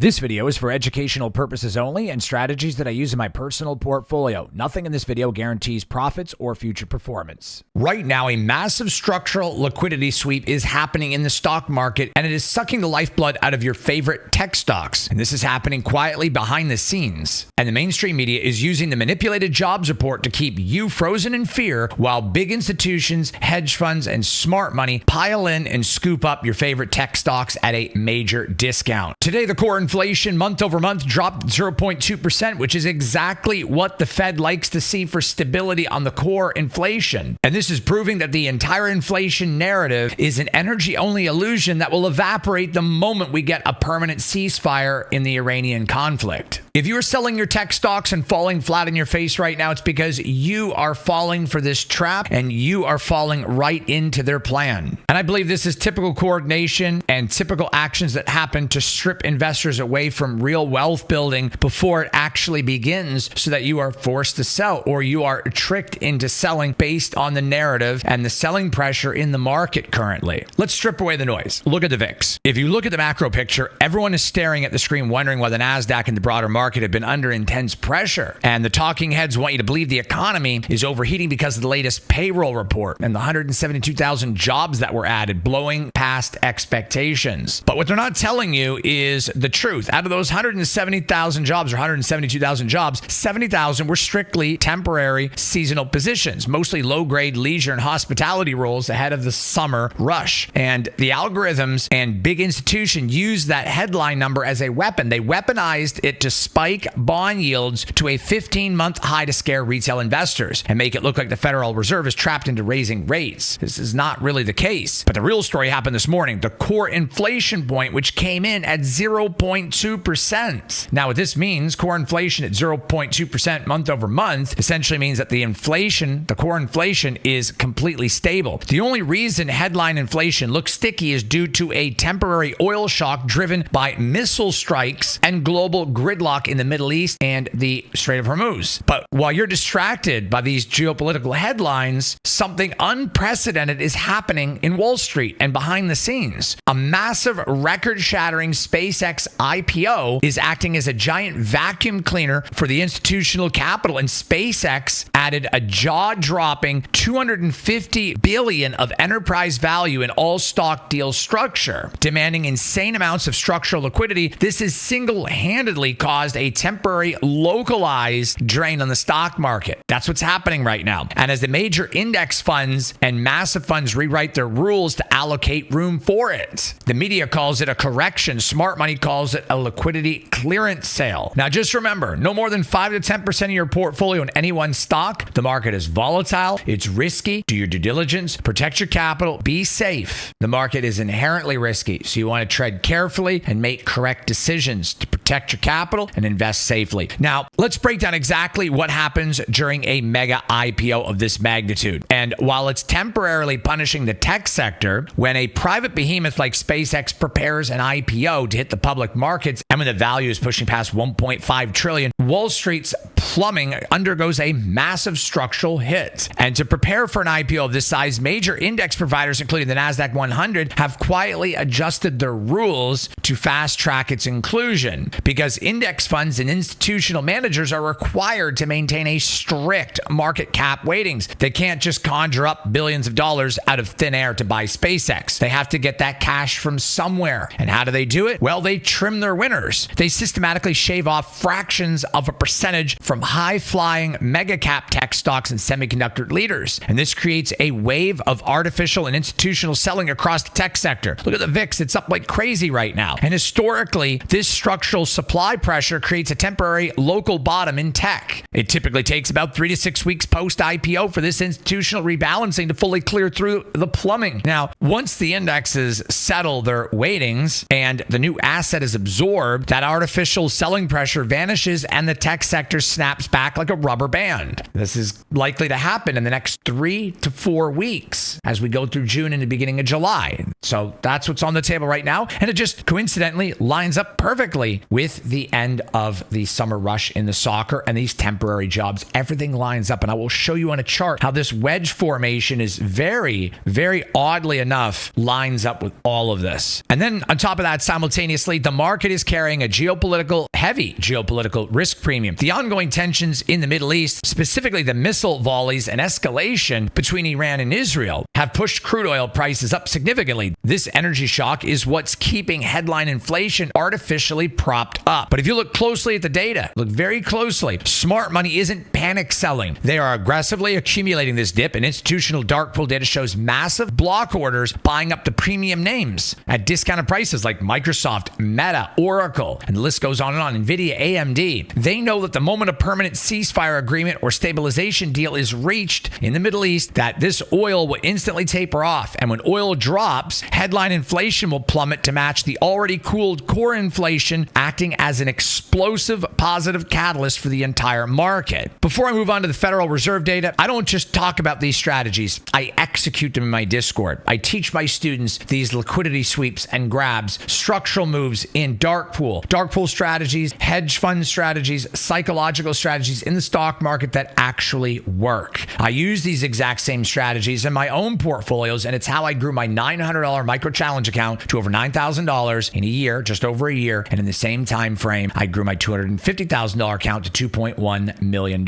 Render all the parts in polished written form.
This video is for educational purposes only and strategies that I use in my personal portfolio. Nothing in this video guarantees profits or future performance. Right now, a massive structural liquidity sweep is happening in the stock market, and it is sucking the lifeblood out of your favorite tech stocks. And this is happening quietly behind the scenes. And the mainstream media is using the manipulated jobs report to keep you frozen in fear while big institutions, hedge funds, and smart money pile in and scoop up your favorite tech stocks at a major discount. Today, the core inflation month over month dropped 0.2%, which is exactly what the Fed likes to see for stability on the core inflation. And this is proving that the entire inflation narrative is an energy-only illusion that will evaporate the moment we get a permanent ceasefire in the Iranian conflict. If you are selling your tech stocks and falling flat in your face right now, it's because you are falling for this trap and you are falling right into their plan. And I believe this is typical coordination and typical actions that happen to strip investors away from real wealth building before it actually begins, so that you are forced to sell or you are tricked into selling based on the narrative and the selling pressure in the market currently. Let's strip away the noise. Look at the VIX. If you look at the macro picture, everyone is staring at the screen wondering why the NASDAQ and the broader market have been under intense pressure. And the talking heads want you to believe the economy is overheating because of the latest payroll report and the 172,000 jobs that were added, blowing past expectations. But what they're not telling you is the truth. Out of those 170,000 jobs or 172,000 jobs, 70,000 were strictly temporary seasonal positions, mostly low-grade leisure and hospitality roles ahead of the summer rush. And the algorithms and big institutions used that headline number as a weapon. They weaponized it to spike bond yields to a 15-month high to scare retail investors and make it look like the Federal Reserve is trapped into raising rates. This is not really the case. But the real story happened this morning. The core inflation point, which came in at 0.2%. Now, what this means, core inflation at 0.2% month over month, essentially means that the inflation, the core inflation, is completely stable. The only reason headline inflation looks sticky is due to a temporary oil shock driven by missile strikes and global gridlock in the Middle East and the Strait of Hormuz. But while you're distracted by these geopolitical headlines, something unprecedented is happening in Wall Street and behind the scenes. A massive record-shattering SpaceX IPO is acting as a giant vacuum cleaner for the institutional capital, and SpaceX added a jaw-dropping $250 billion of enterprise value in all-stock deal structure, demanding insane amounts of structural liquidity. This has single-handedly caused a temporary localized drain on the stock market. That's what's happening right now. And as the major index funds and massive funds rewrite their rules to allocate room for it, the media calls it a correction. Smart money calls it a liquidity clearance sale. Now, just remember, no more than 5 to 10% of your portfolio in any one stock. The market is volatile. It's risky. Do your due diligence. Protect your capital. Be safe. The market is inherently risky, so you want to tread carefully and make correct decisions to protect your capital and invest safely. Now, let's break down exactly what happens during a mega IPO of this magnitude. And while it's temporarily punishing the tech sector, when a private behemoth like SpaceX prepares an IPO to hit the public markets, and when the value is pushing past 1.5 trillion, Wall Street's plumbing undergoes a massive structural hit. And to prepare for an IPO of this size, major index providers, including the NASDAQ 100, have quietly adjusted their rules to fast-track its inclusion, because index funds and institutional managers are required to maintain a strict market cap weightings. They can't just conjure up billions of dollars out of thin air to buy SpaceX. They have to get that cash from somewhere. And how do they do it? Well, they trim their winners. They systematically shave off fractions of a percentage from high-flying mega-cap tech stocks and semiconductor leaders. And this creates a wave of artificial and institutional selling across the tech sector. Look at the VIX. It's up like crazy right now. And historically, this structural supply pressure creates a temporary local bottom in tech. It typically takes about 3 to 6 weeks post-IPO for this institutional rebalancing to fully clear through the plumbing. Now, once the indexes settle their weightings and the new asset is absorbed, that artificial selling pressure vanishes and the tech sector snaps snaps back like a rubber band. This is likely to happen in the next 3 to 4 weeks as we go through June and the beginning of July. So that's what's on the table right now. And it just coincidentally lines up perfectly with the end of the summer rush in the soccer and these temporary jobs. Everything lines up. And I will show you on a chart how this wedge formation is very, very oddly enough lines up with all of this. And then on top of that, simultaneously, the market is carrying a heavy geopolitical risk premium. The ongoing tensions in the Middle East, specifically the missile volleys and escalation between Iran and Israel, have pushed crude oil prices up significantly. This energy shock is what's keeping headline inflation artificially propped up. But if you look closely at the data, look very closely, smart money isn't panic selling. They are aggressively accumulating this dip, and institutional dark pool data shows massive block orders buying up the premium names at discounted prices like Microsoft, Meta, Oracle, and the list goes on and on. Nvidia, AMD. They know that the moment a permanent ceasefire agreement or stabilization deal is reached in the Middle East, that this oil will instantly taper off. And when oil drops, headline inflation will plummet to match the already cooled core inflation, acting as an explosive positive catalyst for the entire market. Before I move on to the Federal Reserve data, I don't just talk about these strategies. I execute them in my Discord. I teach my students these liquidity sweeps and grabs, structural moves in dark pool strategies, hedge fund strategies, psychological strategies in the stock market that actually work. I use these exact same strategies in my own portfolios, and it's how I grew my $900 micro challenge account to over $9,000 in a year, just over a year. And in the same time frame, I grew my $250,000 account to $2.1 million.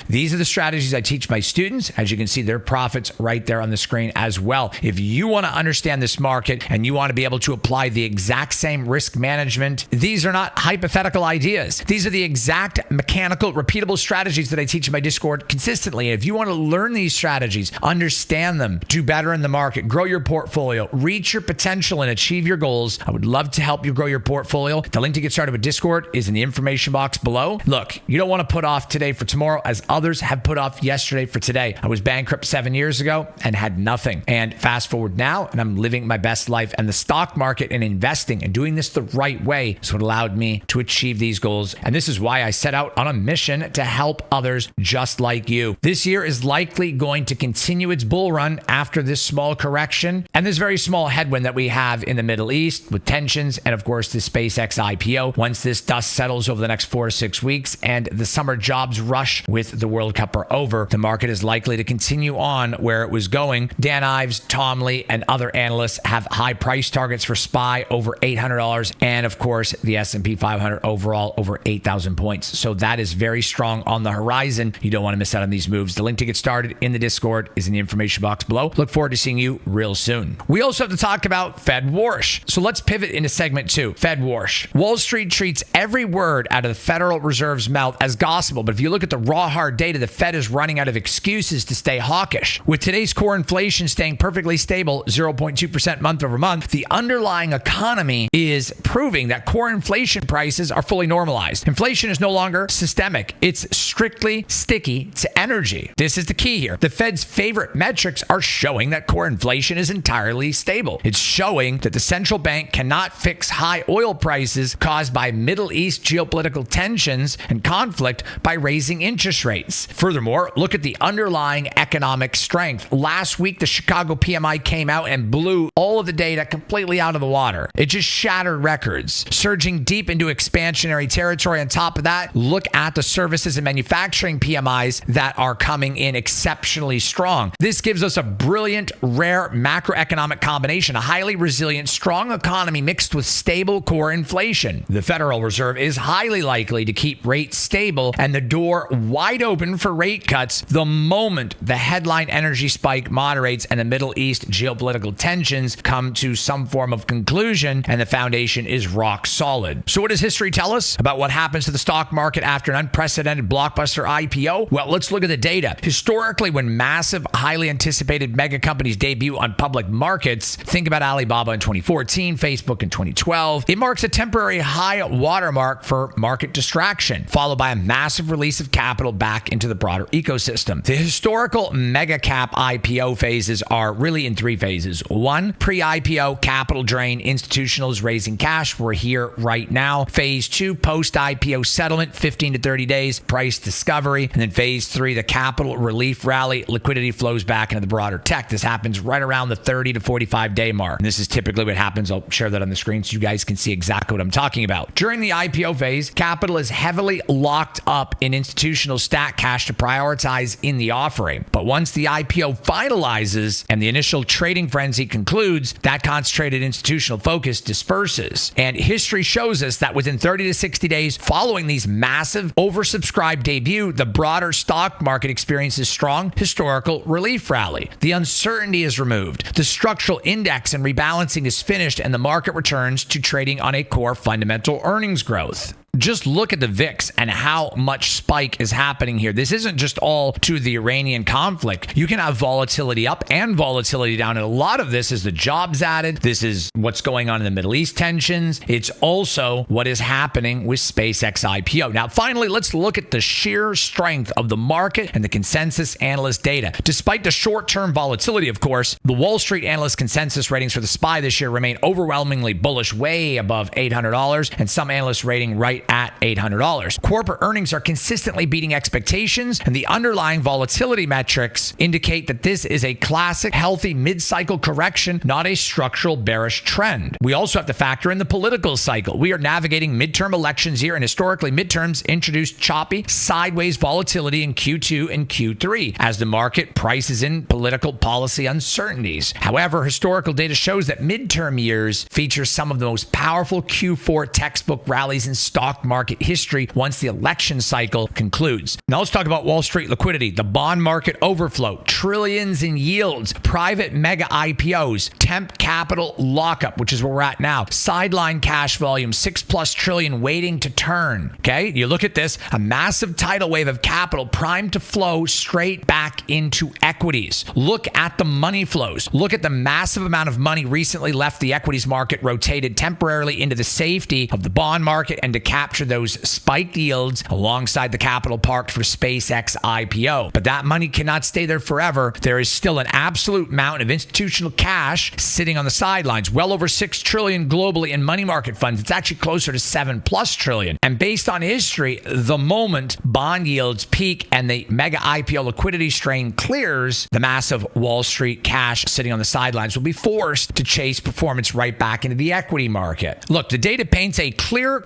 These are the strategies I teach my students. As you can see, their profits right there on the screen as well. If you want to understand this market and you want to be able to apply the exact same risk management, these are not hypothetical ideas. These are the exact mechanical, repeatable strategies that I teach in my Discord consistently. If you want to learn these strategies, understand them, do better in the market, grow your portfolio, reach your potential, and achieve your goals, I would love to help you grow your portfolio. The link to get started with Discord is in the information box below. Look, you don't want to put off today for tomorrow as others have put off yesterday for today. I was bankrupt 7 years ago and had nothing. And fast forward now, and I'm living my best life. And the stock market and investing and doing this the right way is what allowed me to achieve these goals. And this is why I set out on a mission to help others just like you. This year is likely going to continue its bull run after this small correction and this very small headwind that we have in the Middle East with tensions and, of course, the SpaceX IPO. Once this dust settles over the next 4 to 6 weeks and the summer jobs rush with the World Cup are over, the market is likely to continue on where it was going. Dan Ives, Tom Lee, and other analysts have high price targets for SPY over $800, and of course the S&P 500 overall over 8,000 points. So that is very strong on the horizon. You don't want to miss out on these moves. The link to get started in the Discord is in the information box below. Look forward to seeing you real soon. We also have to talk about Fed Warsh. So let's pivot into segment 2, Fed Warsh. Wall Street treats every word out of the Federal Reserve's mouth as gospel, but if you look at the raw hard data, the Fed is running out of excuses to stay hawkish. With today's core inflation staying perfectly stable, 0.2% month over month, the underlying economy is proving that core inflation prices are fully normalized. Inflation is no longer systemic. It's strictly sticky to energy. This is the key here. The Fed's favorite metrics are showing that core inflation is entirely stable. It's showing that the central bank cannot fix high oil prices caused by Middle East geopolitical tensions and conflict by raising interest rates. Furthermore, look at the underlying economic strength. Last week, the Chicago PMI came out and blew all of the data completely out of the water. It just shattered records, surging deep into expansionary territory. On top of that, look at the services and manufacturing PMIs that are coming in exceptionally strong. This gives us a brilliant, rare macroeconomic combination, a highly resilient, strong economy mixed with stable core inflation. The Federal Reserve is highly likely to keep rates stable and the door wide open for rate cuts the moment the headline energy spike moderates and the Middle East geopolitical tensions come to some form of conclusion and the foundation is rock solid. So what does history tell us about what happens to the stock market after an unprecedented blockbuster IPO? Well, let's look at the data. Historically, when massive, highly anticipated mega companies debut on public markets, think about Alibaba in 2014, Facebook in 2012, it marks a temporary high watermark for market distraction, followed by a massive release of capital back into the broader ecosystem. The historical mega cap IPO phases are really in 3 phases. 1, pre-IPO capital drain, institutionals raising cash. We're here right now. Phase 2, post-IPO settlement, 15 to 30 days, price discovery, and then phase 3, the capital relief rally, liquidity flows back into the broader tech. This happens right around the 30 to 45 day mark. And this is typically what happens. I'll share that on the screen so you guys can see exactly what I'm talking about. During the IPO phase, capital is heavily locked up in institutional stat cash to prioritize in the offering. But once the IPO finalizes and the initial trading frenzy concludes, that concentrated institutional focus disperses. And history shows us that within 30 to 60 days following these massive oversubscribed debut, the broader stock market experiences strong historical relief rally. The uncertainty is removed. The structural index and rebalancing is finished, and the market returns to trading on a core fundamental earnings growth. Just look at the VIX and how much spike is happening here. This isn't just all to the Iranian conflict. You can have volatility up and volatility down. And a lot of this is the jobs added. This is what's going on in the Middle East tensions. It's also what is happening with SpaceX IPO. Now, finally, let's look at the sheer strength of the market and the consensus analyst data. Despite the short-term volatility, of course, the Wall Street analyst consensus ratings for the SPY this year remain overwhelmingly bullish, way above $800, and some analysts rating right at $800. Corporate earnings are consistently beating expectations, and the underlying volatility metrics indicate that this is a classic, healthy mid-cycle correction, not a structural bearish trend. We also have to factor in the political cycle. We are navigating midterm elections here, and historically, midterms introduced choppy, sideways volatility in Q2 and Q3 as the market prices in political policy uncertainties. However, historical data shows that midterm years feature some of the most powerful Q4 textbook rallies in stock market history once the election cycle concludes. Now let's talk about Wall Street liquidity, the bond market overflow, trillions in yields, private mega IPOs, temp capital lockup, which is where we're at now, sideline cash volume, $6+ trillion waiting to turn. Okay, you look at this, a massive tidal wave of capital primed to flow straight back into equities. Look at the money flows. Look at the massive amount of money recently left the equities market, rotated temporarily into the safety of the bond market and to capture those spiked yields alongside the capital parked for SpaceX IPO. But that money cannot stay there forever. There is still an absolute mountain of institutional cash sitting on the sidelines, well over $6 trillion globally in money market funds. It's actually closer to $7+ trillion. And based on history, the moment bond yields peak and the mega IPO liquidity strain clears, the massive Wall Street cash sitting on the sidelines will be forced to chase performance right back into the equity market. Look, the data paints a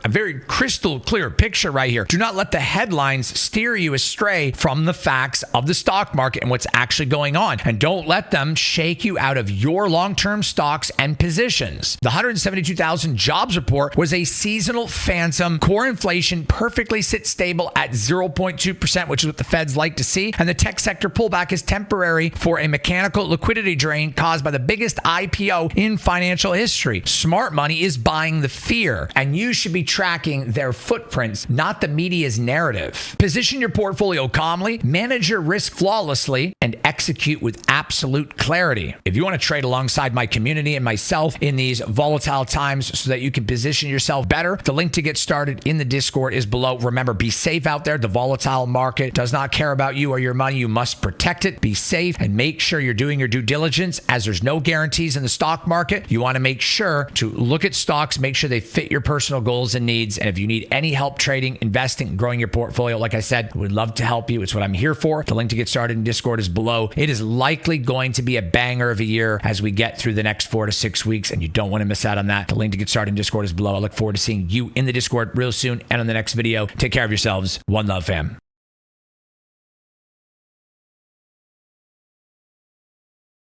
very crystal clear picture right here. Do not let the headlines steer you astray from the facts of the stock market and what's actually going on. And don't let them shake you out of your long-term stocks and positions. The 172,000 jobs report was a seasonal phantom. Core inflation perfectly sits stable at 0.2%, which is what the Feds like to see. And the tech sector pullback is temporary for a mechanical liquidity drain caused by the biggest IPO in financial history. Smart money is buying the fear, and you should be tracking their footprints, not the media's narrative. Position your portfolio calmly, manage your risk flawlessly, and execute with absolute clarity. If you want to trade alongside my community and myself in these volatile times so that you can position yourself better, the link to get started in the Discord is below. Remember, be safe out there. The volatile market does not care about you or your money. You must protect it. Be safe and make sure you're doing your due diligence, as there's no guarantees in the stock market. You want to make sure to look at stocks, make sure they fit your personal goals and needs. And if you need any help trading, investing, growing your portfolio, like I said, I would love to help you. It's what I'm here for. The link to get started in Discord is below. It is likely going to be a banger of a year as we get through the next 4 to 6 weeks, and you don't want to miss out on that. The link to get started in Discord is below. I look forward to seeing you in the Discord real soon and on the next video. Take care of yourselves. One love, fam.